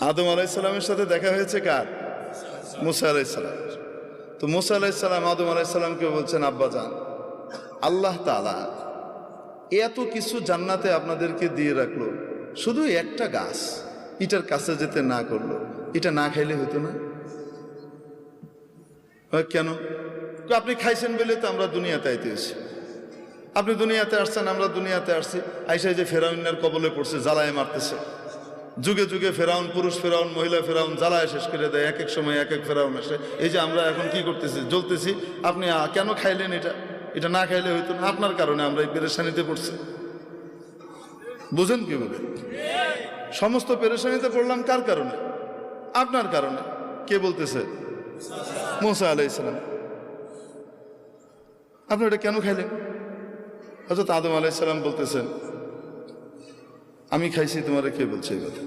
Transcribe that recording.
আদম আলাইসাল্লামের সাথে দেখা হয়েছে কার? মুসা আলাইসাল্লাম। তো মুসা আলাইসাল্লাম আদম আলাইসাল্লামকে বলছেন, আব্বাজান, আল্লাহ তাআলা এত কিছু জান্নাতে আপনাদেরকে দিয়ে রাখলো, শুধু একটা গাছ এটার কাছে যেতে না করলো, এটা না খাইলে হতো না? কেন? আপনি খাইছেন বলে তো আমরা দুনিয়াতে আইতে এসেছি। আপনি দুনিয়াতে আসছেন, আমরা দুনিয়াতে আসছি, আইসা যে ফেরাউনের কবলে পড়ছে, জ্বালায় মারতেছে। যুগে যুগে ফেরাউন, পুরুষ ফেরাউন, মহিলা ফেরাউন জ্বালায় শেষ করে দেয়। এক এক সময় এক এক ফেরাউন আসে। এই যে আমরা এখন কি করতেছি, জ্বলতেছি। আপনি কেন খাইলেন? এটা না খাইলে হইতো না। আপনার কারণে আমরা এই পেরেশানিতে পড়ছি। বুঝেন কিভাবে? সমস্ত পেরেশানিতে পড়লাম কার কারণে? আপনার কারণে। কে বলতেছে? মুসা আলাইহিসসালাম। আপনি এটা কেন খাইলেন? হযরত আদম আলাইহিসসালাম বলতেছেন, আমি খাইছি, তোমারে কে বলছে এই কথা?